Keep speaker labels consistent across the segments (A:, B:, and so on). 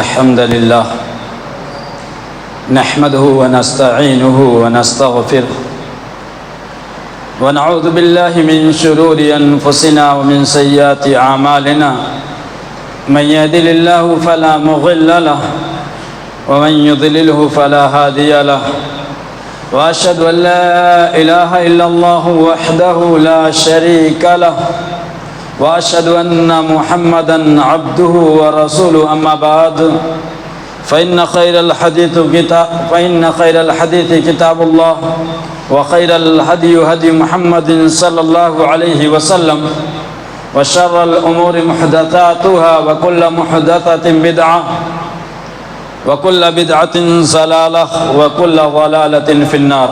A: الحمد لله نحمده ونستعينه ونستغفره ونعوذ بالله من شرور أنفسنا ومن سيئات أعمالنا من يهده الله فلا مضل له ومن يضلله فلا هادي له وأشهد أن لا إله إلا الله وحده لا شريك له وأشهد أن محمدًا عبده ورسوله أما بعد فإن خير الحديث كتاب الله وخير الهدي هدي محمد صلى الله عليه وسلم وشر الأمور محدثاتها وكل محدثة بدعة وكل بدعة ضلالة وكل ضلالة في النار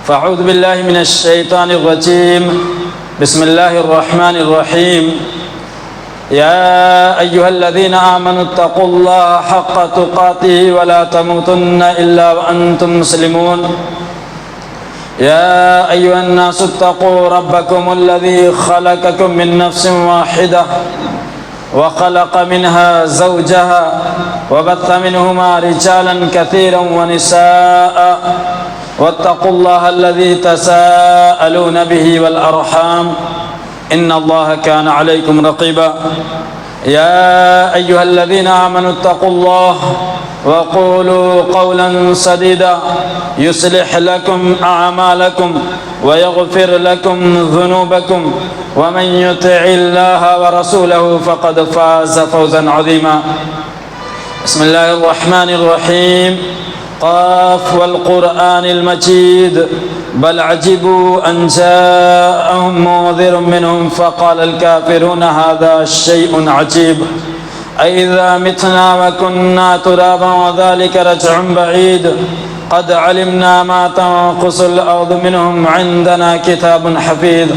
A: فأعوذ بالله من الشيطان الرجيم بسم الله الرحمن الرحيم يا أيها الذين آمنوا اتقوا الله حق تقاته ولا تموتن إلا وأنتم مسلمون يا أيها الناس اتقوا ربكم الذي خلقكم من نفس واحدة وخلق منها زوجها وبث منهما رجالا كثيرا ونساء واتقوا الله الذي تساءلون به والأرحام إن الله كان عليكم رقيبا يا أيها الذين آمنوا اتقوا الله وقولوا قولا سديدا يصلح لكم أعمالكم ويغفر لكم ذنوبكم ومن يطع الله ورسوله فقد فاز فوزا عظيما بسم الله الرحمن الرحيم قاف والقرآن المجيد بل عجبوا أن جاءهم منذر منهم فقال الكافرون هذا شيء عجيب أئذا متنا وكنا ترابا وذلك رجع بعيد قد علمنا ما تنقص الأرض منهم عندنا كتاب حفيظ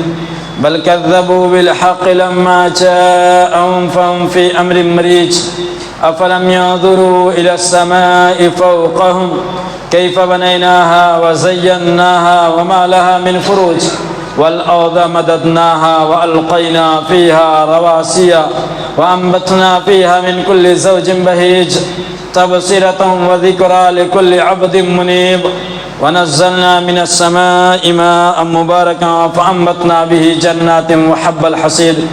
A: بل كذبوا بالحق لما جاءهم فهم في أمر مريج أفلم ينظروا إلى السماء فوقهم كيف بنيناها وزيناها وما لها من فروج والأرض مددناها وألقينا فيها رواسي وأنبتنا فيها من كل زوج بهيج تبصرة وذكرى لكل عبد منيب ونزلنا من السماء ماء مباركا فأنبتنا به جنات وحب الحصيد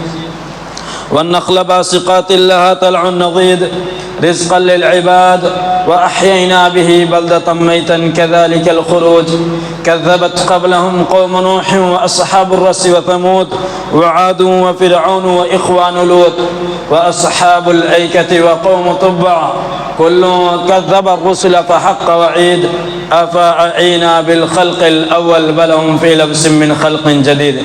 A: والنخل باسقات لها طلع نضيد رزقا للعباد وأحيينا به بلدة ميتا كذلك الخروج كذبت قبلهم قوم نوح وأصحاب الرس وثمود وعاد وفرعون وإخوان لوط وأصحاب الأيكة وقوم تبع كل كذب الرسل فحق وعيد أفأعينا بالخلق الأول بل هم في لبس من خلق جديد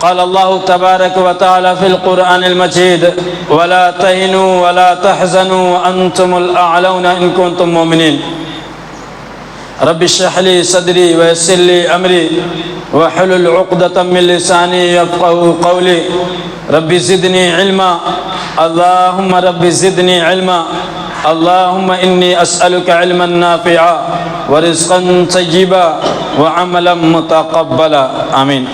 A: قال الله تبارك وتعالى في القرآن المجيد ولا تهنوا ولا تحزنوا وأنتم الأعلون إن كنتم مؤمنين رب اشرح لي صدري ويسر لي أمري واحلل عقدة من لساني يفقهوا قولي رب زدني علما اللهم رب زدني علما اللهم إني أسألك علما نافعا ورزقا طيبا وعملا متقبلا آمين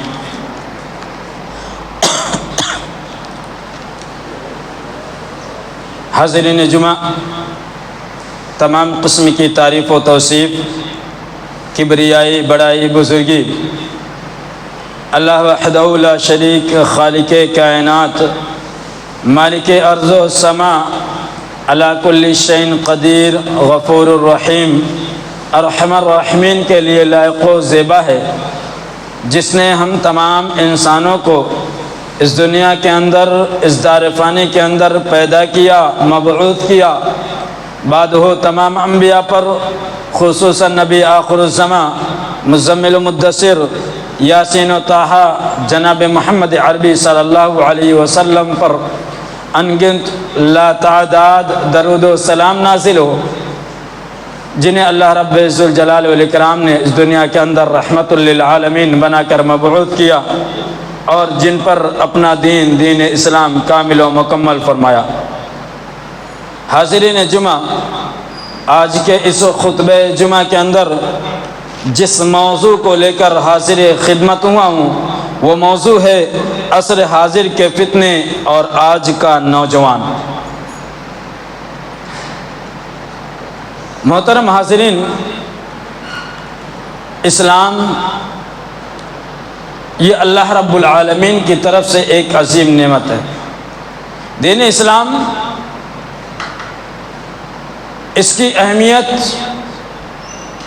A: حاضرین جمعہ، تمام قسم کی تعریف و توصیف، کبریائی، بڑائی، بزرگی اللہ وحدہ لا شریک، خالق کائنات، مالک ارض و سما، علی کل شیء قدیر، غفور الرحیم، ارحم الراحمین کے لیے لائق و زیبا ہے، جس نے ہم تمام انسانوں کو اس دنیا کے اندر، اس دار فانی کے اندر پیدا کیا، مبعوث کیا، بعد ہو تمام انبیاء پر، خصوصاً نبی آخر الزمان مزمل و مدثر یاسین و طٰہٰ جناب محمد عربی صلی اللہ علیہ وسلم پر انگنت لا تعداد درود و سلام نازل ہو، جنہیں اللہ رب ذوالجلال والاکرام نے اس دنیا کے اندر رحمت للعالمین بنا کر مبعوث کیا اور جن پر اپنا دین اسلام کامل و مکمل فرمایا۔ حاضرین جمعہ، آج کے اس خطبہ جمعہ کے اندر جس موضوع کو لے کر حاضر خدمت ہوا ہوں وہ موضوع ہے عصر حاضر کے فتنے اور آج کا نوجوان۔ محترم حاضرین، اسلام یہ اللہ رب العالمین کی طرف سے ایک عظیم نعمت ہے۔ دین اسلام، اس کی اہمیت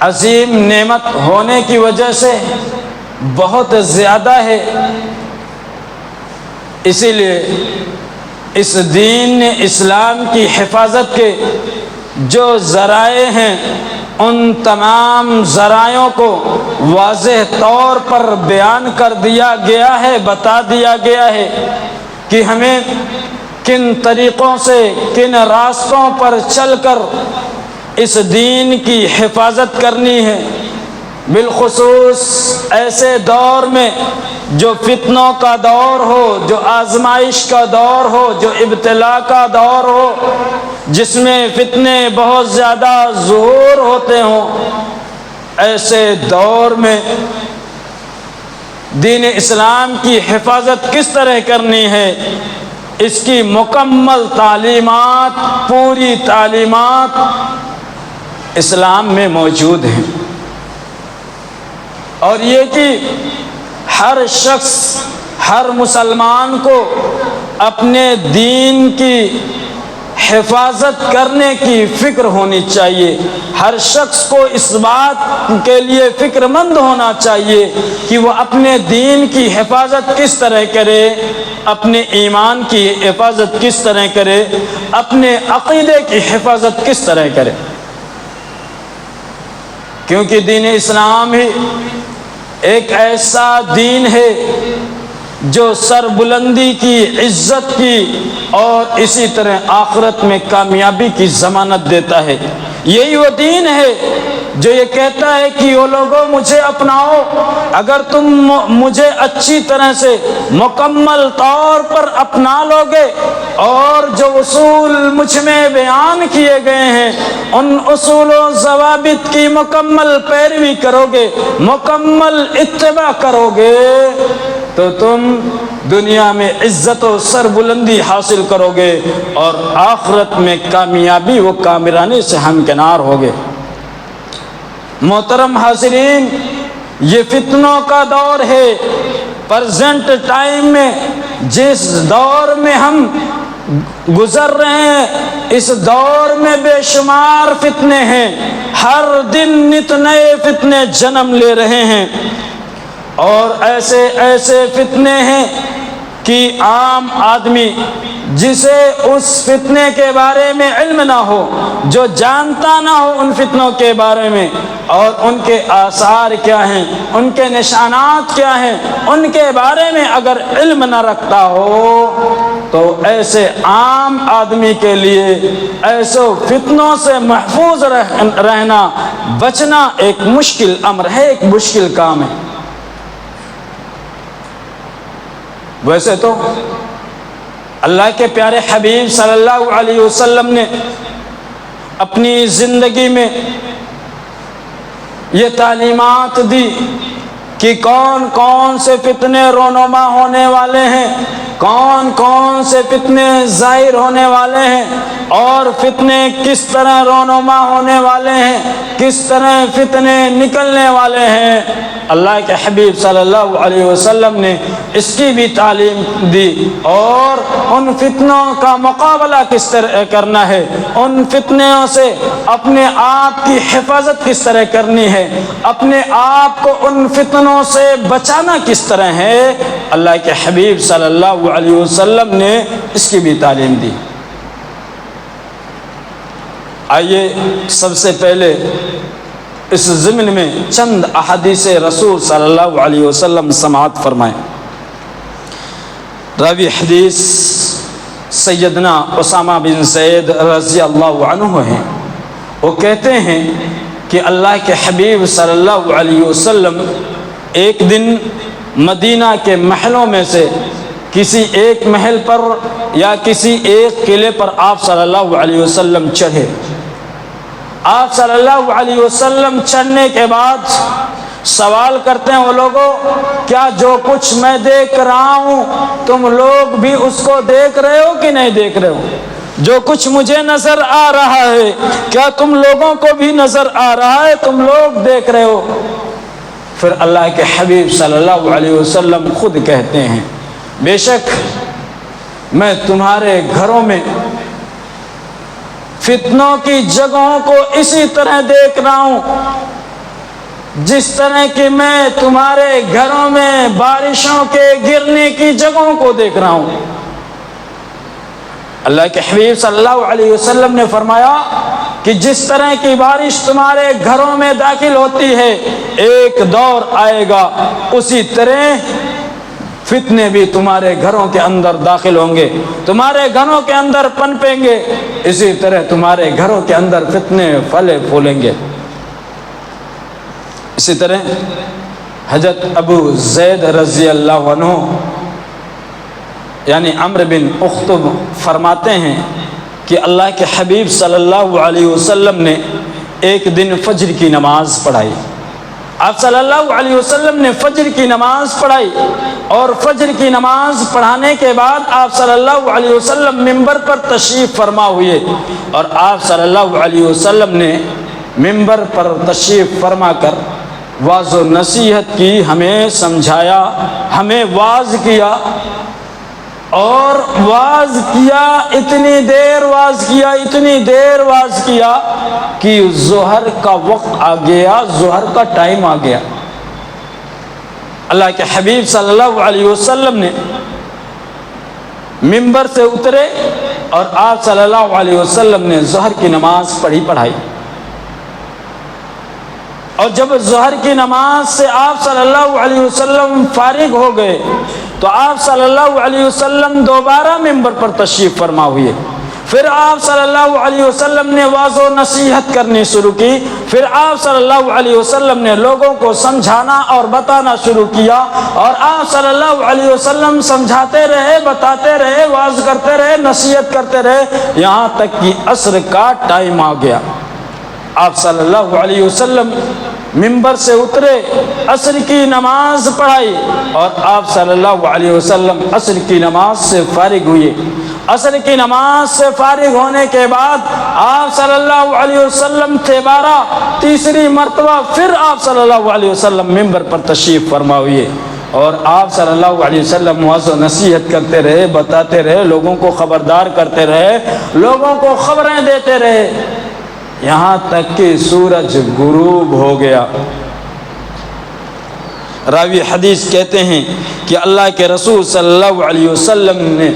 A: عظیم نعمت ہونے کی وجہ سے بہت زیادہ ہے۔ اسی لیے اس دین اسلام کی حفاظت کے جو ذرائع ہیں، ان تمام ذرائعوں کو واضح طور پر بیان کر دیا گیا ہے، بتا دیا گیا ہے کہ ہمیں کن طریقوں سے، کن راستوں پر چل کر اس دین کی حفاظت کرنی ہے۔ بالخصوص ایسے دور میں جو فتنوں کا دور ہو، جو آزمائش کا دور ہو، جو ابتلا کا دور ہو، جس میں فتنے بہت زیادہ ظہور ہوتے ہوں، ایسے دور میں دین اسلام کی حفاظت کس طرح کرنی ہے، اس کی مکمل تعلیمات، پوری تعلیمات اسلام میں موجود ہیں۔ اور یہ کہ ہر شخص، ہر مسلمان کو اپنے دین کی حفاظت کرنے کی فکر ہونی چاہیے۔ ہر شخص کو اس بات کے لیے فکر مند ہونا چاہیے کہ وہ اپنے دین کی حفاظت کس طرح کرے، اپنے ایمان کی حفاظت کس طرح کرے، اپنے عقیدے کی حفاظت کس طرح کرے، کیونکہ دین اسلام ہی ایک ایسا دین ہے جو سر بلندی کی، عزت کی اور اسی طرح آخرت میں کامیابی کی ضمانت دیتا ہے۔ یہی وہ دین ہے جو یہ کہتا ہے کہ وہ لوگوں مجھے اپناؤ، اگر تم مجھے اچھی طرح سے مکمل طور پر اپنا لوگے اور جو اصول مجھ میں بیان کیے گئے ہیں ان اصول و ضوابط کی مکمل پیروی کرو گے، مکمل اتباع کرو گے، تو تم دنیا میں عزت و سربلندی حاصل کرو گے اور آخرت میں کامیابی و کامرانی سے ہمکنار ہوگے۔ محترم حاضرین، یہ فتنوں کا دور ہے۔ پریزنٹ ٹائم میں جس دور میں ہم گزر رہے ہیں، اس دور میں بے شمار فتنے ہیں، ہر دن نت نئے فتنے جنم لے رہے ہیں، اور ایسے ایسے فتنے ہیں کہ عام آدمی جسے اس فتنے کے بارے میں علم نہ ہو، جو جانتا نہ ہو ان فتنوں کے بارے میں اور ان کے آثار کیا ہیں، ان کے نشانات کیا ہیں، ان کے بارے میں اگر علم نہ رکھتا ہو تو ایسے عام آدمی کے لیے ایسے فتنوں سے محفوظ رہنا، بچنا ایک مشکل امر ہے، ایک مشکل کام ہے۔ ویسے تو اللہ کے پیارے حبیب صلی اللہ علیہ وسلم نے اپنی زندگی میں یہ تعلیمات دی کہ کون کون سے فتنے رونما ہونے والے ہیں، کون کون سے فتنے ظاہر ہونے والے ہیں، اور فتنے کس طرح رونما ہونے والے ہیں، کس طرح فتنے نکلنے والے ہیں۔ اللہ کے حبیب صلی اللہ علیہ وسلم نے اس کی بھی تعلیم دی، اور ان فتنوں کا مقابلہ کس طرح کرنا ہے، ان فتنوں سے اپنے آپ کی حفاظت کس طرح کرنی ہے، اپنے آپ کو ان فتنوں سے بچانا کس طرح ہے، اللہ کے حبیب صلی اللہ علیہ وسلم نے اس کی بھی تعلیم دی۔ آئیے سب سے پہلے اس ضمن میں چند احادیث رسول صلی اللہ علیہ وسلم سماعت فرمائیں۔ راوی حدیث سیدنا اسامہ بن زید رضی اللہ عنہ ہیں۔ وہ کہتے ہیں کہ اللہ کے حبیب صلی اللہ علیہ وسلم ایک دن مدینہ کے محلوں میں سے کسی ایک محل پر یا کسی ایک قلعے پر آپ صلی اللہ علیہ وسلم چڑھے۔ آپ صلی اللہ علیہ وسلم چڑھنے کے بعد سوال کرتے ہیں وہ لوگوں، کیا جو کچھ میں دیکھ رہا ہوں تم لوگ بھی اس کو دیکھ رہے ہو کہ نہیں دیکھ رہے ہو؟ جو کچھ مجھے نظر آ رہا ہے کیا تم لوگوں کو بھی نظر آ رہا ہے؟ تم لوگ دیکھ رہے ہو؟ پھر اللہ کے حبیب صلی اللہ علیہ وسلم خود کہتے ہیں بے شک میں تمہارے گھروں میں فتنوں کی جگہوں کو اسی طرح دیکھ رہا ہوں جس طرح کہ میں تمہارے گھروں میں بارشوں کے گرنے کی جگہوں کو دیکھ رہا ہوں۔ اللہ کے حبیب صلی اللہ علیہ وسلم نے فرمایا کہ جس طرح کی بارش تمہارے گھروں میں داخل ہوتی ہے ایک دور آئے گا اسی طرح فتنے بھی تمہارے گھروں کے اندر داخل ہوں گے، تمہارے گھروں کے اندر پنپیں گے، اسی طرح تمہارے گھروں کے اندر فتنے پھلے پھولیں گے۔ اسی طرح حضرت ابو زید رضی اللہ عنہ یعنی عمرو بن اخطب فرماتے ہیں کہ اللہ کے حبیب صلی اللہ علیہ وسلم نے ایک دن فجر کی نماز پڑھائی۔ آپ صلی اللہ علیہ وسلم نے فجر کی نماز پڑھائی اور فجر کی نماز پڑھانے کے بعد آپ صلی اللہ علیہ وسلم منبر پر تشریف فرما ہوئے، اور آپ صلی اللہ علیہ وسلم نے منبر پر تشریف فرما کر واعظ و نصیحت کی، ہمیں سمجھایا، ہمیں واعظ کیا، اور واعظ کیا، اتنی دیر واعظ کیا کہ ظہر کا وقت آ گیا، ظہر کا ٹائم آ گیا۔ اللہ کے حبیب صلی اللہ علیہ وسلم نے منبر سے اترے اور آپ صلی اللہ علیہ وسلم نے ظہر کی نماز پڑھائی، اور جب ظہر کی نماز سے آپ صلی اللہ علیہ وسلم فارغ ہو گئے تو آپ صلی اللہ علیہ وسلم دوبارہ منبر پر تشریف فرما ہوئے۔ پھر آپ صلی اللہ علیہ وسلم نے واعظ و نصیحت کرنی شروع کی، پھر آپ صلی اللہ علیہ وسلم نے لوگوں کو سمجھانا اور بتانا شروع کیا، اور آپ صلی اللہ علیہ وسلم سمجھاتے رہے، بتاتے رہے، واعظ کرتے رہے، نصیحت کرتے رہے، یہاں تک کہ عصر کا ٹائم آ گیا۔ آپ صلی اللہ علیہ وسلم منبر سے اترے، عصر کی نماز پڑھائی، اور آپ صلی اللہ علیہ وسلم عصر کی نماز سے فارغ ہوئے۔ عصر کی نماز سے فارغ ہونے کے بعد آپ صلی اللہ علیہ وسلم تیسری مرتبہ پھر آپ صلی اللہ علیہ وسلم منبر پر تشریف فرما ہوئے، اور آپ صلی اللہ علیہ وسلم واعظ و نصیحت کرتے رہے، بتاتے رہے، لوگوں کو خبردار کرتے رہے، لوگوں کو خبریں دیتے رہے، یہاں تک کہ سورج غروب ہو گیا۔ راوی حدیث کہتے ہیں کہ اللہ کے رسول صلی اللہ علیہ وسلم نے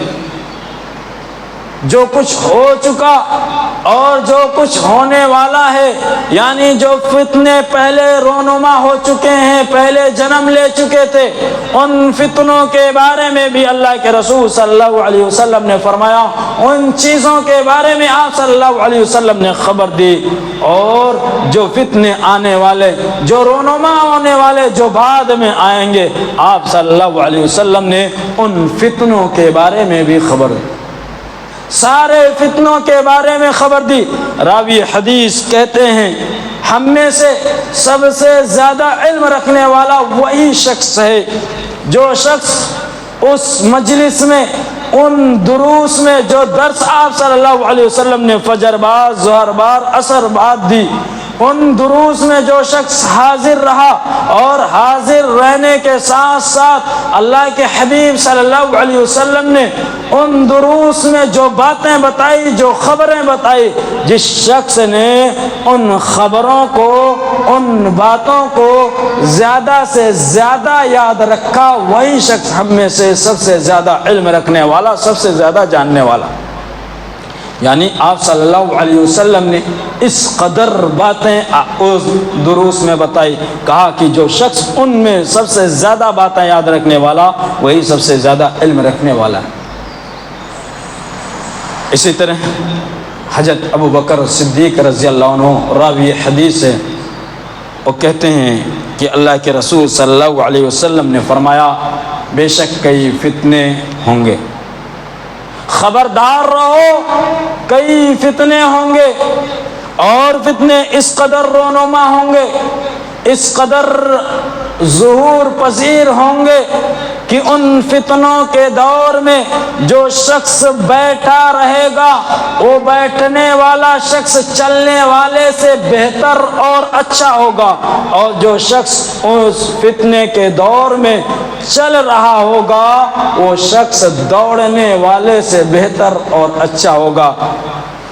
A: جو کچھ ہو چکا اور جو کچھ ہونے والا ہے، یعنی جو فتنے پہلے رونما ہو چکے ہیں، پہلے جنم لے چکے تھے، ان فتنوں کے بارے میں بھی اللہ کے رسول صلی اللہ علیہ وسلم نے فرمایا، ان چیزوں کے بارے میں آپ صلی اللہ علیہ وسلم نے خبر دی، اور جو فتنے آنے والے، جو رونما ہونے والے، جو بعد میں آئیں گے، آپ صلی اللہ علیہ وسلم نے ان فتنوں کے بارے میں بھی خبر دی، سارے فتنوں کے بارے میں خبر دی۔ راوی حدیث کہتے ہیں ہم میں سے سب سے زیادہ علم رکھنے والا وہی شخص ہے جو شخص اس مجلس میں، ان دروس میں جو درس آپ صلی اللہ علیہ وسلم نے فجر بعد، ظہر بعد، عصر بعد دی، ان دروس میں جو شخص حاضر رہا، اور حاضر رہنے کے ساتھ ساتھ اللہ کے حبیب صلی اللہ علیہ وسلم نے ان دروس میں جو باتیں بتائی، جو خبریں بتائی، جس شخص نے ان خبروں کو، ان باتوں کو زیادہ سے زیادہ یاد رکھا، وہی شخص ہم میں سے سب سے زیادہ علم رکھنے والا، سب سے زیادہ جاننے والا۔ یعنی آپ صلی اللہ علیہ وسلم نے اس قدر باتیں اس دروس میں بتائی، کہا کہ جو شخص ان میں سب سے زیادہ باتیں یاد رکھنے والا، وہی سب سے زیادہ علم رکھنے والا ہے۔ اسی طرح حضرت ابو بکر صدیق رضی اللہ عنہ راوی حدیث ہے، وہ کہتے ہیں کہ اللہ کے رسول صلی اللہ علیہ وسلم نے فرمایا، بے شک کئی فتنے ہوں گے، خبردار رہو، کئی فتنے ہوں گے، اور فتنے اس قدر رونما ہوں گے، اس قدر ظہور پذیر ہوں گے کہ ان فتنوں کے دور میں جو شخص بیٹھا رہے گا وہ بیٹھنے والا شخص چلنے والے سے بہتر اور اچھا ہوگا، اور جو شخص اس فتنے کے دور میں چل رہا ہوگا وہ شخص دوڑنے والے سے بہتر اور اچھا ہوگا۔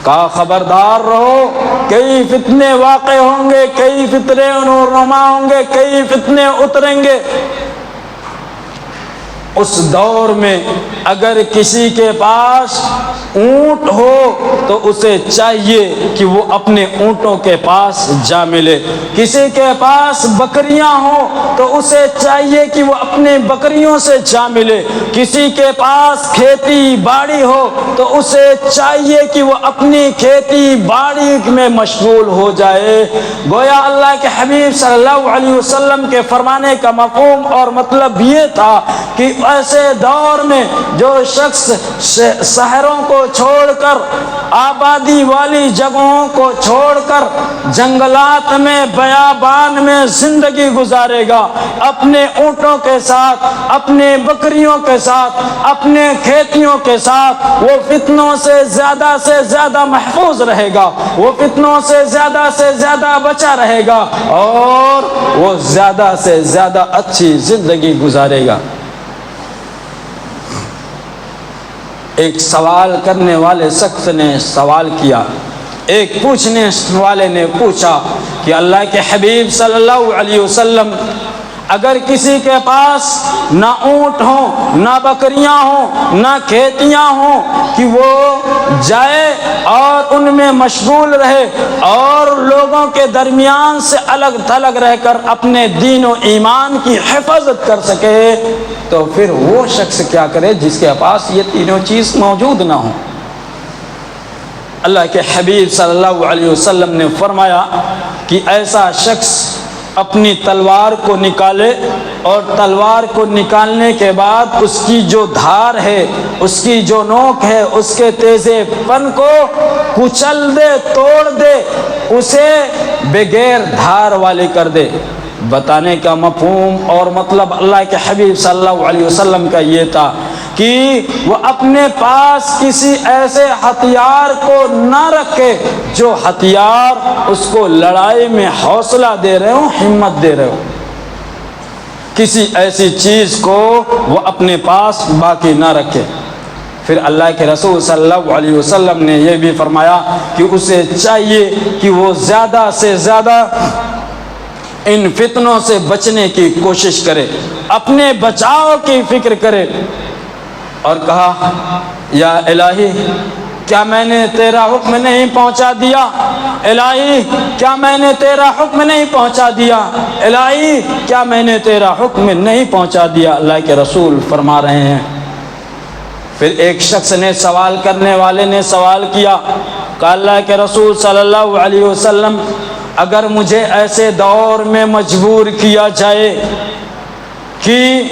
A: کہا خبردار رہو، کئی فتنے واقع ہوں گے، کئی فتنے رونما ہوں گے، کئی فتنے اتریں گے۔ اس دور میں اگر کسی کے پاس اونٹ ہو تو اسے چاہیے کہ وہ اپنے اونٹوں کے پاس جا ملے، کسی کے پاس بکریاں ہوں تو اسے چاہیے کہ وہ اپنے بکریوں سے جا ملے، کسی کے پاس کھیتی باڑی ہو تو اسے چاہیے کہ وہ اپنی کھیتی باڑی میں مشغول ہو جائے۔ گویا اللہ کے حبیب صلی اللہ علیہ وسلم کے فرمانے کا مفہوم اور مطلب یہ تھا کہ ایسے دور میں جو شخص شہروں کو چھوڑ کر، آبادی والی جگہوں کو چھوڑ کر جنگلات میں، بیابان میں زندگی گزارے گا، اپنے اونٹوں کے ساتھ، اپنے بکریوں کے ساتھ، اپنے کھیتیوں کے ساتھ، وہ فتنوں سے زیادہ محفوظ رہے گا، وہ فتنوں سے زیادہ بچا رہے گا، اور وہ زیادہ سے زیادہ اچھی زندگی گزارے گا۔ ایک سوال کرنے والے شخص نے سوال کیا، ایک پوچھنے والے نے پوچھا کہ اللہ کے حبیب صلی اللہ علیہ وسلم، اگر کسی کے پاس نہ اونٹ ہوں، نہ بکریاں ہوں، نہ کھیتیاں ہوں، کہ وہ جائے اور ان میں مشغول رہے اور لوگوں کے درمیان سے الگ تھلگ رہ کر اپنے دین و ایمان کی حفاظت کر سکے، تو پھر وہ شخص کیا کرے جس کے پاس یہ تینوں چیز موجود نہ ہوں؟ اللہ کے حبیب صلی اللہ علیہ وسلم نے فرمایا کہ ایسا شخص اپنی تلوار کو نکالے، اور تلوار کو نکالنے کے بعد اس کی جو دھار ہے، اس کی جو نوک ہے، اس کے تیزے پن کو کچل دے، توڑ دے، اسے بغیر دھار والے کر دے۔ بتانے کا مفہوم اور مطلب اللہ کے حبیب صلی اللہ علیہ وسلم کا یہ تھا کہ وہ اپنے پاس کسی ایسے ہتھیار کو نہ رکھے جو ہتھیار اس کو لڑائی میں حوصلہ دے رہے ہوں، ہمت دے رہے ہوں۔ کسی ایسی چیز کو وہ اپنے پاس باقی نہ رکھے۔ پھر اللہ کے رسول صلی اللہ علیہ وسلم نے یہ بھی فرمایا کہ اسے چاہیے کہ وہ زیادہ سے زیادہ ان فتنوں سے بچنے کی کوشش کرے، اپنے بچاؤ کی فکر کرے، اور کہا یا الہی کیا میں نے تیرا حکم نہیں پہنچا دیا؟ الہی کیا میں نے تیرا حکم نہیں پہنچا دیا؟ الہی کیا میں نے تیرا حکم نہیں پہنچا دیا؟ اللہ کے رسول فرما رہے ہیں۔ پھر ایک شخص نے، سوال کرنے والے نے سوال کیا کہ اللہ کے رسول صلی اللہ علیہ وسلم، اگر مجھے ایسے دور میں مجبور کیا جائے کہ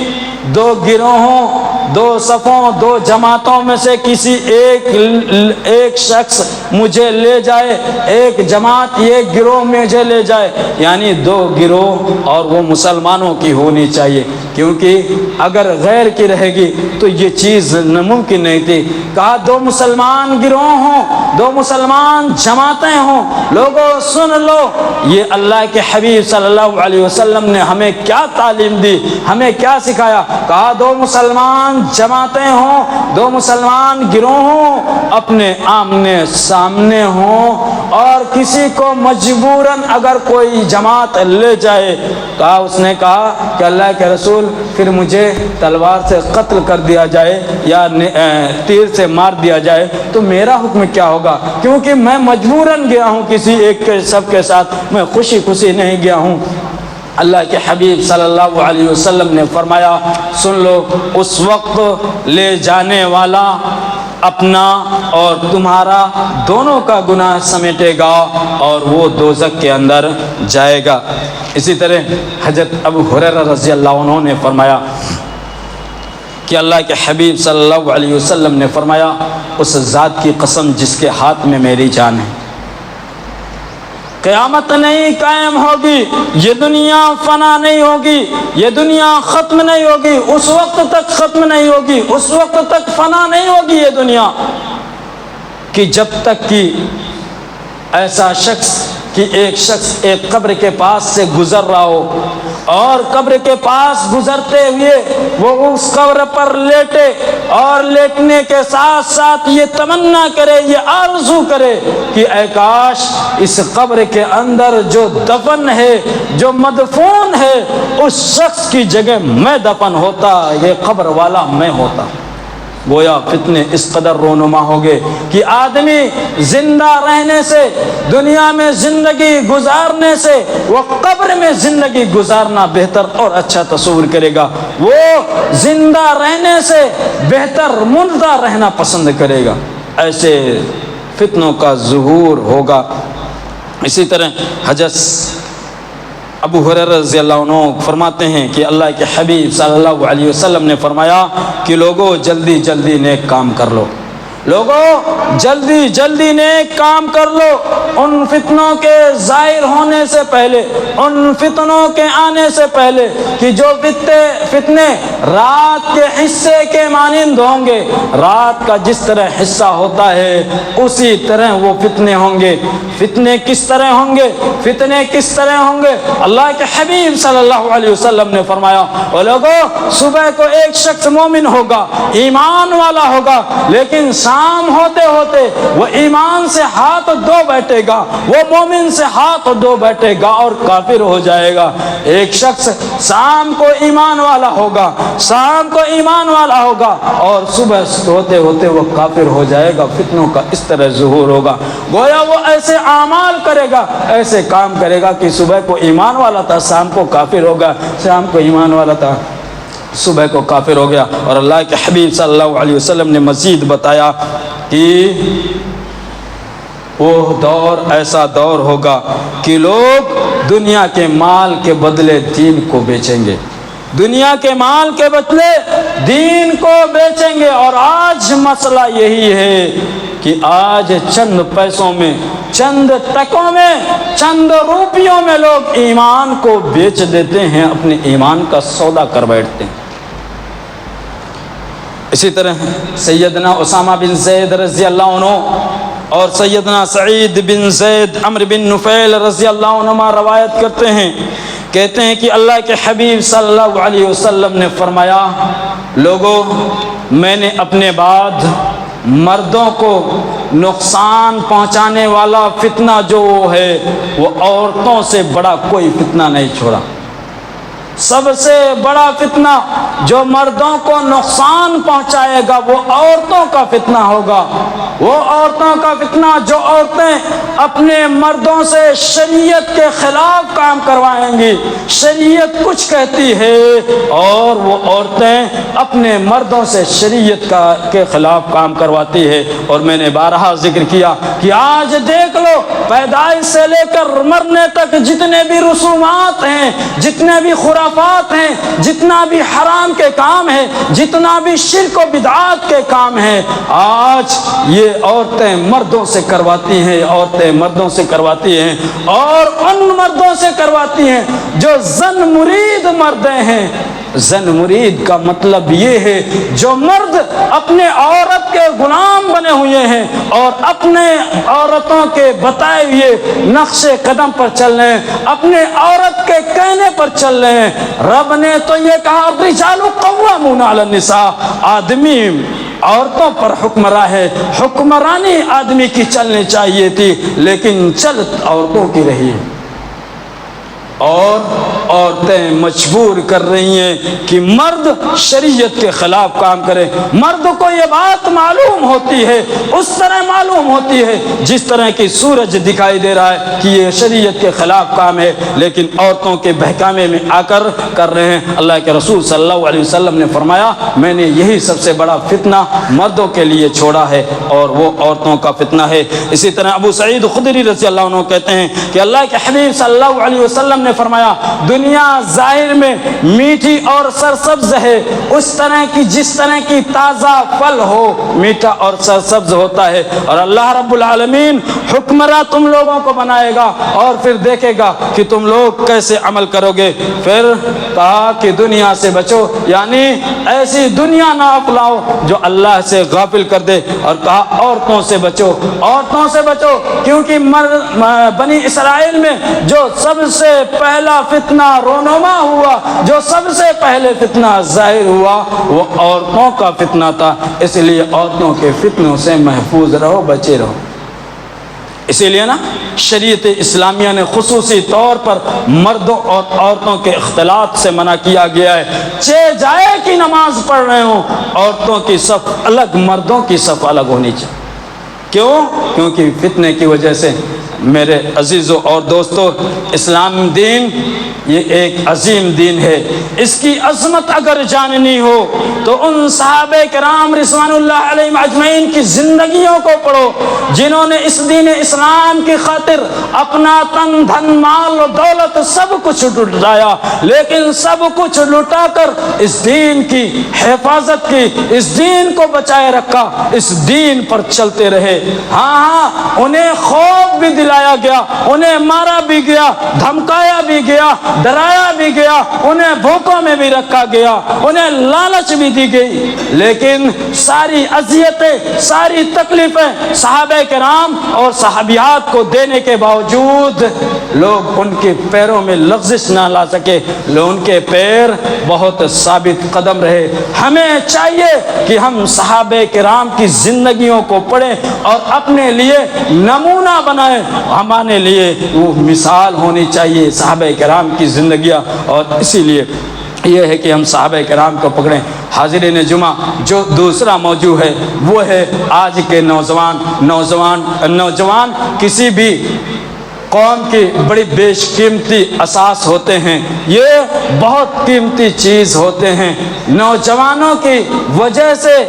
A: دو گروہوں، دو صفوں، دو جماعتوں میں سے کسی ایک شخص مجھے لے جائے، ایک جماعت ایک گروہ مجھے لے جائے، یعنی دو گروہ، اور وہ مسلمانوں کی ہونی چاہیے، کیونکہ اگر غیر کی رہے گی تو یہ چیز ناممکن نہیں تھی۔ کہا دو مسلمان گروہ ہوں، دو مسلمان جماعتیں ہوں۔ لوگوں سن لو، یہ اللہ کے حبیب صلی اللہ علیہ وسلم نے ہمیں کیا تعلیم دی، ہمیں کیا سکھایا؟ کہا دو مسلمان جماعتیں ہوں، دو مسلمان گروہ ہوں، اپنے آمنے سامنے ہوں، اور کسی کو مجبوراً اگر کوئی جماعت لے جائے، کہا اس نے کہا کہ اللہ کے رسول پھر مجھے تلوار سے قتل کر دیا جائے یا تیر سے مار دیا جائے تو میرا حکم کیا ہوگا؟ کیونکہ میں مجبوراً گیا ہوں کسی ایک کے سب کے ساتھ، میں خوشی خوشی نہیں گیا ہوں۔ اللہ کے حبیب صلی اللہ علیہ وسلم نے فرمایا سن لو، اس وقت لے جانے والا اپنا اور تمہارا دونوں کا گناہ سمیٹے گا اور وہ دوزخ کے اندر جائے گا۔ اسی طرح حضرت ابو ہریرہ رضی اللہ عنہ نے فرمایا کہ اللہ کے حبیب صلی اللہ علیہ وسلم نے فرمایا اس ذات کی قسم جس کے ہاتھ میں میری جان ہے، قیامت نہیں قائم ہوگی، یہ دنیا فنا نہیں ہوگی، یہ دنیا ختم نہیں ہوگی، اس وقت تک ختم نہیں ہوگی، اس وقت تک فنا نہیں ہوگی یہ دنیا، کہ جب تک کہ ایسا شخص کہ ایک شخص ایک قبر کے پاس سے گزر رہا ہو اور قبر کے پاس گزرتے ہوئے وہ اس قبر پر لیٹے اور لیٹنے کے ساتھ ساتھ یہ تمنا کرے، یہ آرزو کرے کہ اے کاش اس قبر کے اندر جو دفن ہے، جو مدفون ہے، اس شخص کی جگہ میں دفن ہوتا، یہ قبر والا میں ہوتا۔ گویا فتنے اس قدر رونما ہو گئے کہ آدمی زندہ رہنے سے، دنیا میں زندگی گزارنے سے، وہ قبر میں زندگی گزارنا بہتر اور اچھا تصور کرے گا، وہ زندہ رہنے سے بہتر مردہ رہنا پسند کرے گا۔ ایسے فتنوں کا ظہور ہوگا۔ اسی طرح حضرت ابو ہریرہ رضی اللہ عنہ فرماتے ہیں کہ اللہ کے حبیب صلی اللہ علیہ وسلم نے فرمایا کہ لوگوں جلدی جلدی نیک کام کر لو، لوگوں جلدی جلدی نیک کام کر لو، ان فتنوں کے ظاہر ہونے سے پہلے، ان فتنوں کے آنے سے پہلے، کہ جو فتنے رات کے حصے کے مانند ہوں گے، رات کا جس طرح حصہ ہوتا ہے اسی طرح وہ فتنے ہوں گے۔ فتنے کس طرح ہوں گے؟ فتنے کس طرح ہوں گے؟ اللہ کے حبیب صلی اللہ علیہ وسلم نے فرمایا او لوگوں، صبح کو ایک شخص مومن ہوگا، ایمان والا ہوگا، لیکن شام ہوتے ہوتے وہ ایمان سے ہاتھ دھو بیٹھے گا، وہ مومن سے ہاتھ دھو بیٹھے گا اور کافر ہو جائے گا۔ ایک شخص شام کو ایمان والا ہوگا، شام کو ایمان والا ہوگا اور صبح ہوتے ہوتے وہ کافر ہو جائے گا۔ فتنوں کا اس طرح ظہور ہوگا۔ گویا وہ ایسے اعمال کرے گا، ایسے کام کرے گا کہ صبح کو ایمان والا تھا، شام کو کافر ہوگا، شام کو ایمان والا تھا، صبح کو کافر ہو گیا۔ اور اللہ کے حبیب صلی اللہ علیہ وسلم نے مزید بتایا کہ وہ دور ایسا دور ہوگا کہ لوگ دنیا کے مال کے بدلے دین کو بیچیں گے، دنیا کے مال کے بدلے دین کو بیچیں گے۔ اور آج مسئلہ یہی ہے کہ آج چند پیسوں میں، چند ٹکوں میں، چند روپیوں میں لوگ ایمان کو بیچ دیتے ہیں، اپنے ایمان کا سودا کر بیٹھتے ہیں۔ اسی طرح سیدنا اسامہ بن زید رضی اللہ عنہ اور سیدنا سعید بن زید عمرو بن نفیل رضی اللہ عنہما روایت کرتے ہیں، کہتے ہیں کہ اللہ کے حبیب صلی اللہ علیہ وسلم نے فرمایا لوگوں، میں نے اپنے بعد مردوں کو نقصان پہنچانے والا فتنہ جو ہے وہ عورتوں سے بڑا کوئی فتنہ نہیں چھوڑا۔ سب سے بڑا فتنہ جو مردوں کو نقصان پہنچائے گا وہ عورتوں کا فتنہ ہوگا، وہ عورتوں کا فتنہ جو عورتیں اپنے مردوں سے شریعت کے خلاف کام کروائیں گی، شریعت کچھ کہتی ہے اور وہ عورتیں اپنے مردوں سے شریعت کے خلاف کام کرواتی ہے۔ اور میں نے بارہا ذکر کیا کہ آج دیکھ لو، پیدائش سے لے کر مرنے تک جتنے بھی رسومات ہیں، جتنے بھی خرافات ہیں، جتنا بھی حرام کے کام ہیں، جتنا بھی شرک و بدعات کے کام ہیں، آج یہ عورتیں مردوں سے کرواتی ہیں، عورتیں مردوں سے کرواتی ہیں، اور ان مردوں سے کرواتی ہیں جو زن مرید مردیں ہیں۔ زن مرید کا مطلب یہ ہے جو مرد اپنے عورت کے غلام بنے ہوئے ہیں اور اپنے عورتوں کے بتائے ہوئے نقش قدم پر چل رہے ہیں، اپنے عورت کے کہنے پر چل رہے ہیں۔ رب نے تو یہ کہا الرجال قوامون علی النساء، آدمی عورتوں پر حکمراں ہے، حکمرانی آدمی کی چلنی چاہیے تھی لیکن چل عورتوں کی رہی ہے، اور عورتیں مجبور کر رہی ہیں کہ مرد شریعت کے خلاف کام کرے۔ مرد کو یہ بات معلوم ہوتی ہے، اس طرح معلوم ہوتی ہے جس طرح کی سورج دکھائی دے رہا ہے کہ یہ شریعت کے خلاف کام ہے، لیکن عورتوں کے بہکامے میں آ کر رہے ہیں۔ اللہ کے رسول صلی اللہ علیہ وسلم نے فرمایا میں نے یہی سب سے بڑا فتنہ مردوں کے لیے چھوڑا ہے اور وہ عورتوں کا فتنہ ہے۔ اسی طرح ابو سعید خدری رضی اللہ عنہ کہتے ہیں کہ اللہ کے حبیب صلی اللہ علیہ وسلم نے فرمایا دنیا ظاہر میں میٹھی اور سرسبز ہے، اس طرح کی جس طرح کی تازہ پھل ہو میٹھا اور سرسبز ہوتا ہے، اور اللہ رب العالمین حکمراں تم لوگوں کو بنائے گا اور پھر دیکھے گا کہ تم لوگ کیسے عمل کرو گے۔ پھر کہا کہ دنیا سے بچو، یعنی ایسی دنیا نہ اپناؤ جو اللہ سے غافل کر دے، اور کہا عورتوں سے بچو، عورتوں سے بچو، کیونکہ بنی اسرائیل میں جو سب سے پہلا فتنہ رونما ہوا، جو سب سے پہلے فتنہ ظاہر ہوا، وہ عورتوں کا فتنہ تھا، اس لیے عورتوں کے فتنوں سے محفوظ رہو، بچے رہو۔ اسی لیے نا شریعت اسلامیہ نے خصوصی طور پر مردوں اور عورتوں کے اختلاط سے منع کیا گیا ہے۔ 6 جائے کی نماز پڑھ رہے ہوں، عورتوں کی صف الگ، مردوں کی صف الگ ہونی چاہیے۔ کیوں؟ کیونکہ فتنے کی وجہ سے میرے عزیزوں اور دوستوں، اسلام دین یہ ایک عظیم دین ہے، اس کی عظمت اگر جاننی ہو تو ان صحابہ کرام رضوان اللہ علیہم اجمعین کی زندگیوں کو پڑھو، جنہوں نے اس دین اسلام کی خاطر اپنا تن دھن مال و دولت سب کچھ لٹایا، لیکن سب کچھ لٹا کر اس دین کی حفاظت کی، اس دین کو بچائے رکھا، اس دین پر چلتے رہے۔ ہاں انہیں خوف بھی دلایا گیا، انہیں مارا بھی گیا، دھمکایا بھی گیا، ڈرایا بھی گیا، انہیں بھوکوں میں بھی رکھا گیا، انہیں لالچ بھی دی گئی، لیکن ساری اذیتیں، ساری تکلیفیں صحابہ کرام اور صحابیات کو دینے کے باوجود لوگ ان کے پیروں میں لغزش نہ لا سکے، ان کے پیر بہت ثابت قدم رہے۔ ہمیں چاہیے کہ ہم صحابہ کرام کی زندگیوں کو پڑھیں اور اپنے لیے نمونہ بنائیں، ہمارے لیے وہ مثال ہونی چاہیے صحابہ کرام کی زندگیاں، اور اسی لیے یہ ہے کہ ہم صحابہ کرام کو پکڑیں۔ حاضرین جمعہ، جو دوسرا موضوع ہے وہ ہے آج کے نوجوان کسی بھی قوم کی بڑی بیش قیمتی اساس ہوتے ہیں، یہ بہت قیمتی چیز ہوتے ہیں۔ نوجوانوں کی وجہ سے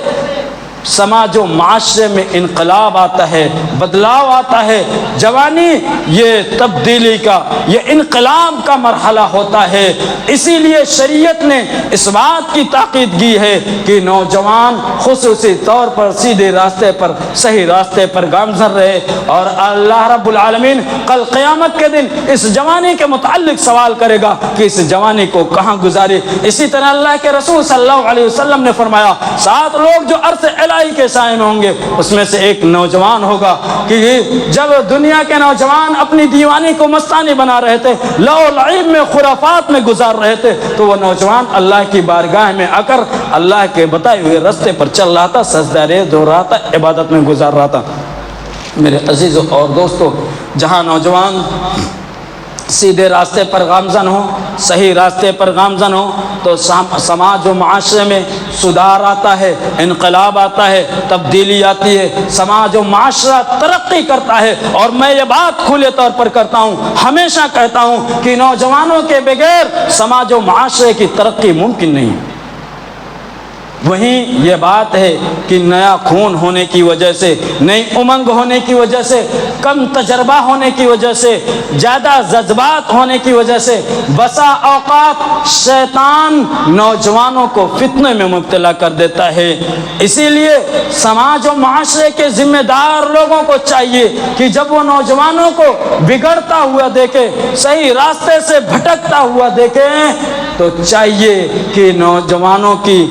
A: سماج و معاشرے میں انقلاب آتا ہے، بدلاؤ آتا ہے۔ جوانی یہ تبدیلی کا، یہ انقلاب کا مرحلہ ہوتا ہے، اسی لیے شریعت نے اس بات کی تاکید کی ہے کہ نوجوان خصوصی طور پر سیدھے راستے پر، صحیح راستے پر گامزن رہے، اور اللہ رب العالمین کل قیامت کے دن اس جوانی کے متعلق سوال کرے گا کہ اس جوانی کو کہاں گزاری۔ اسی طرح اللہ کے رسول صلی اللہ علیہ وسلم نے فرمایا 7 لوگ جو عرش الہی کے سائے میں ہوں گے، اس میں سے ایک نوجوان ہوگا کہ جب دنیا کے نوجوان اپنی دیوانی کو مستانی بنا رہے تھے، لو لعب میں، خرافات میں گزار رہے تھے، تو وہ نوجوان اللہ کی بارگاہ میں آ کر اللہ کے بتائے ہوئے راستے پر چل رہا تھا، سجدہ ریز ہو رہا تھا، عبادت میں گزار رہا تھا۔ میرے عزیزوں اور دوستوں، جہاں نوجوان سیدھے راستے پر گامزن ہو، صحیح راستے پر گامزن ہو، تو سماج و معاشرے میں سدھار آتا ہے، انقلاب آتا ہے، تبدیلی آتی ہے، سماج و معاشرہ ترقی کرتا ہے۔ اور میں یہ بات کھلے طور پر کرتا ہوں، ہمیشہ کہتا ہوں کہ نوجوانوں کے بغیر سماج و معاشرے کی ترقی ممکن نہیں ہے۔ وہیں یہ بات ہے کہ نیا خون ہونے کی وجہ سے، نئی امنگ ہونے کی وجہ سے، کم تجربہ ہونے کی وجہ سے، زیادہ جذبات ہونے کی وجہ سے بسا اوقات شیطان نوجوانوں کو فتنے میں مبتلا کر دیتا ہے۔ اسی لیے سماج و معاشرے کے ذمہ دار لوگوں کو چاہیے کہ جب وہ نوجوانوں کو بگڑتا ہوا دیکھے، صحیح راستے سے بھٹکتا ہوا دیکھے، تو چاہیے کہ نوجوانوں کی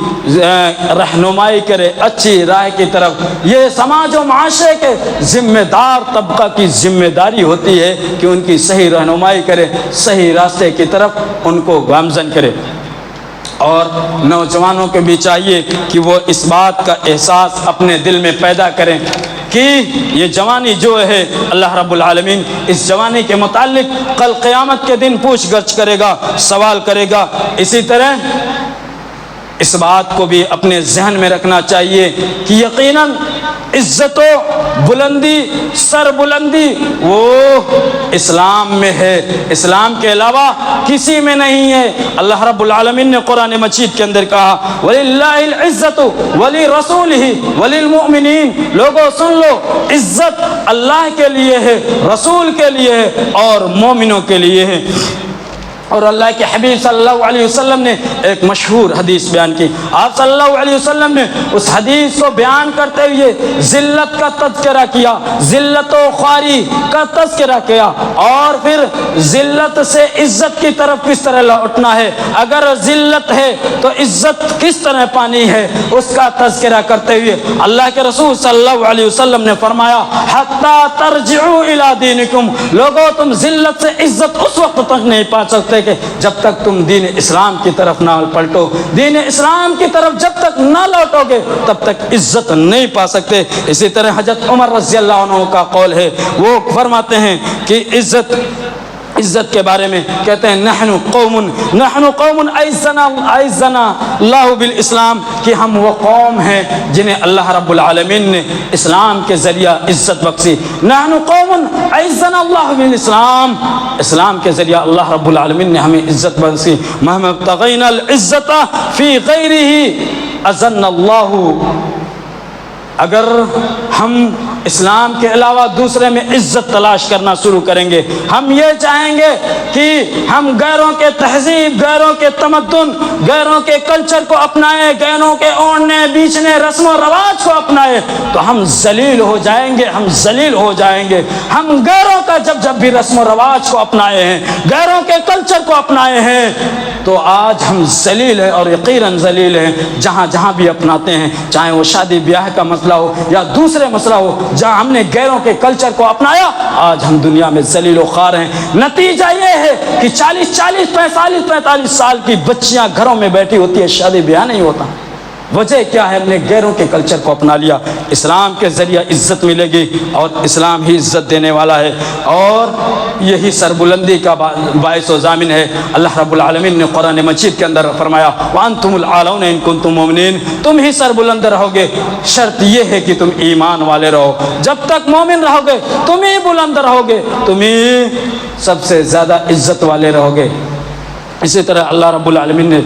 A: رہنمائی کرے اچھی راہ کی طرف۔ یہ سماج و معاشرے کے ذمہ دار طبقہ کی ذمہ داری ہوتی ہے کہ ان کی صحیح رہنمائی کرے، صحیح راستے کی طرف ان کو گامزن کرے۔ اور نوجوانوں کو بھی چاہیے کہ وہ اس بات کا احساس اپنے دل میں پیدا کریں کہ یہ جوانی جو ہے، اللہ رب العالمین اس جوانی کے متعلق کل قیامت کے دن پوچھ گچھ کرے گا، سوال کرے گا۔ اسی طرح اس بات کو بھی اپنے ذہن میں رکھنا چاہیے کہ یقیناً عزت و بلندی، سر بلندی وہ اسلام میں ہے، اسلام کے علاوہ کسی میں نہیں ہے۔ اللہ رب العالمین نے قرآن مجید کے اندر کہا وَلِلَّهِ الْعِزَّةُ وَلِرَسُولِهِ وَلِلْمُؤْمِنِينَ، لوگوں سن لو، عزت اللہ کے لیے ہے، رسول کے لیے ہے اور مومنوں کے لیے ہے۔ اور اللہ کے حبیب صلی اللہ علیہ وسلم نے ایک مشہور حدیث بیان کی. آپ صلی اللہ علیہ وسلم نے اس حدیث کو بیان کرتے ہوئے ذلت کا تذکرہ کیا, ذلت و خواری کا تذکرہ کیا, اور پھر ذلت سے عزت کی طرف کس طرح لوٹنا ہے, اگر ذلت ہے تو عزت کس طرح پانی ہے, اس کا تذکرہ کرتے ہوئے اللہ کے رسول صلی اللہ علیہ وسلم نے فرمایا حتی ترجعوا الی دینکم, لوگو تم ذلت سے عزت اس وقت تک نہیں پا سکتے کہ جب تک تم دین اسلام کی طرف نہ پلٹو, دین اسلام کی طرف جب تک نہ لوٹو گے تب تک عزت نہیں پا سکتے. اسی طرح حضرت عمر رضی اللہ عنہ کا قول ہے, وہ فرماتے ہیں کہ عزت کے بارے میں کہتے ہیں نحن قوم اعزنا اللہ بالاسلام, کہ ہم وہ قوم ہیں جنہیں اللہ رب العالمین نے اسلام کے ذریعہ عزت بخشی. نحن قوم اعزنا اللہ بالاسلام, اسلام کے ذریعہ اللہ رب العالمین نے ہمیں عزت بخشی. مہما ابتغینا العزت فی غیرہ اذن اللہ, اگر ہم اسلام کے علاوہ دوسرے میں عزت تلاش کرنا شروع کریں گے, ہم یہ چاہیں گے کہ ہم غیروں کے تہذیب, غیروں کے تمدن, غیروں کے کلچر کو اپنائیں, غیروں کے اوڑھنے بیچنے رسم و رواج کو اپنائیں, تو ہم ذلیل ہو جائیں گے, ہم ذلیل ہو جائیں گے. ہم غیروں کا جب بھی رسم و رواج کو اپنائے ہیں, غیروں کے کلچر کو اپنائے ہیں, تو آج ہم ذلیل ہیں اور یقیناً ذلیل ہیں. جہاں بھی اپناتے ہیں, چاہے وہ شادی بیاہ کا مسئلہ ہو یا دوسرے مسئلہ ہو, جہاں ہم نے غیروں کے کلچر کو اپنایا, آج ہم دنیا میں ذلیل و خوار ہیں. نتیجہ یہ ہے کہ 45 سال کی بچیاں گھروں میں بیٹھی ہوتی ہے, شادی بیاہ نہیں ہوتا. وجہ کیا ہے؟ ہم نے غیروں کے کلچر کو اپنا لیا. اسلام کے ذریعہ عزت ملے گی اور اسلام ہی عزت دینے والا ہے, اور یہی سربلندی کا باعث و ضامن ہے. اللہ رب العالمین نے قرآن مجید کے اندر فرمایا وَأَنْتُمُ الْأَعْلَوْنَ إِن كُنتُم مُؤْمِنِينَ, تم ہی سربلند رہو گے, شرط یہ ہے کہ تم ایمان والے رہو. جب تک مومن رہو گے تم ہی بلند رہو گے, تم ہی سب سے زیادہ عزت والے رہو گے. اسی طرح اللہ رب العالمین نے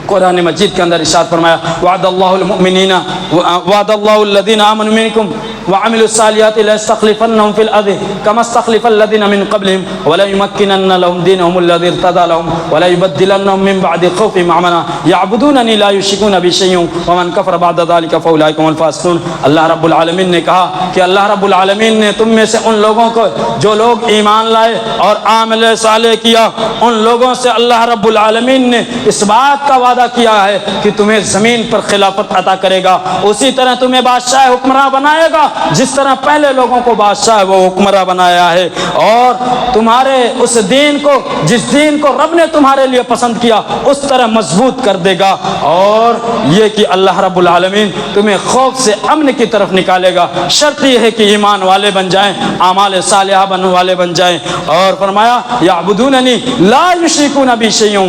A: قرآن مجید کے اندر ارشاد فرمایا وعد اللہ المؤمنین وعد اللہ الذین آمنوا منکم وعملوا الصالحات ليستخلفنهم في الارض كما استخلف الذين من قبلهم وليمكنن لهم دينهم الذي ارتضى لهم وليبدلنهم من بعد خوفهم امنا يعبدونني لا يشركون بي شيئا ومن كفر بعد ذلك فاولئك هم الفاسقون. اللہ رب العالمین نے کہا کہ اللہ رب العالمین نے تم میں سے ان لوگوں کو جو لوگ ایمان لائے اور عمل صالح کیا, ان لوگوں سے اللہ رب العالمین نے اس بات کا وعدہ کیا ہے کہ تمہیں زمین پر خلافت عطا کرے گا, اسی طرح تمہیں بادشاہ حکمراں بنائے گا جس طرح پہلے لوگوں کو بادشاہ وہ حکمراں بنایا ہے, اور تمہارے اس دین کو, جس دین کو رب نے تمہارے لیے پسند کیا, اس طرح مضبوط کر دے گا. اور یہ کہ اللہ رب العالمین تمہیں خوف سے امن کی طرف نکالے گا. شرط یہ ہے کہ ایمان والے بن جائیں, اعمال صالحہ والے بن جائیں. اور فرمایا یعبدوننی لا یشرکون بی شیئا,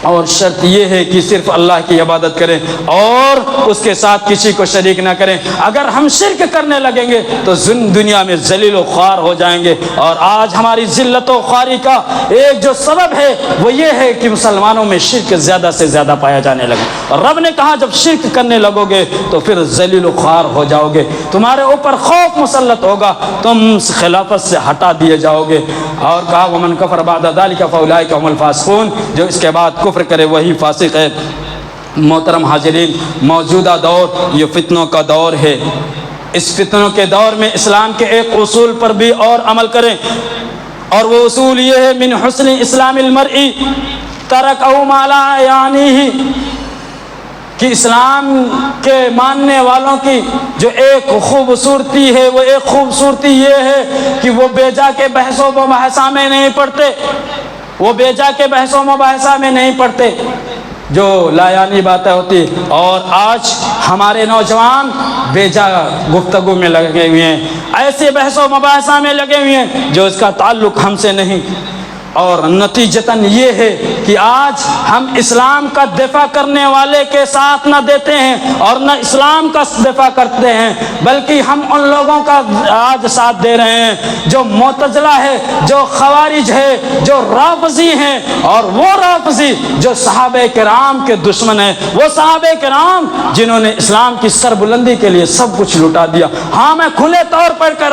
A: اور شرط یہ ہے کہ صرف اللہ کی عبادت کریں اور اس کے ساتھ کسی کو شریک نہ کریں. اگر ہم شرک کرنے لگیں گے تو دنیا میں ذلیل و خوار ہو جائیں گے. اور آج ہماری ذلت و خواری کا ایک جو سبب ہے وہ یہ ہے کہ مسلمانوں میں شرک زیادہ سے زیادہ پایا جانے لگا. اور رب نے کہا جب شرک کرنے لگو گے تو پھر ذلیل و خوار ہو جاؤ گے, تمہارے اوپر خوف مسلط ہوگا, تم خلافت سے ہٹا دیے جاؤ گے. اور کہا ومن کفر بعد ذلک فاولئک هم الفاسقون, جو اس کے بعد کفر کرے وہی فاسق ہے. محترم حاضرین, موجودہ دور یہ فتنوں کا دور ہے. اس فتنوں کے دور میں اسلام کے ایک اصول پر بھی اور عمل کریں, اور وہ اصول یہ ہے من حسن اسلام المرء ترکہ ما لا یعنیہ, کہ اسلام کے ماننے والوں کی جو ایک خوبصورتی ہے وہ ایک خوبصورتی یہ ہے کہ وہ بیجا کے بحث و مباحثہ میں نہیں پڑتے, وہ بیجا کے بحث و مباحثہ میں نہیں پڑتے جو لایانی باتیں ہوتی. اور آج ہمارے نوجوان بیجا گفتگو میں لگے ہوئے ہیں, ایسے بحث و مباحثہ میں لگے ہوئے ہیں جو اس کا تعلق ہم سے نہیں. اور نتیجتاً یہ ہے کہ آج ہم اسلام کا دفاع کرنے والے کے ساتھ نہ دیتے ہیں اور نہ اسلام کا دفاع کرتے ہیں, بلکہ ہم ان لوگوں کا آج ساتھ دے رہے ہیں جو معتزلہ ہے, جو خوارج ہے, جو رافضی ہیں. اور وہ رافضی جو صحابہ کرام کے دشمن ہیں, وہ صحابہ کرام جنہوں نے اسلام کی سربلندی کے لیے سب کچھ لٹا دیا. ہاں میں کھلے طور پر کر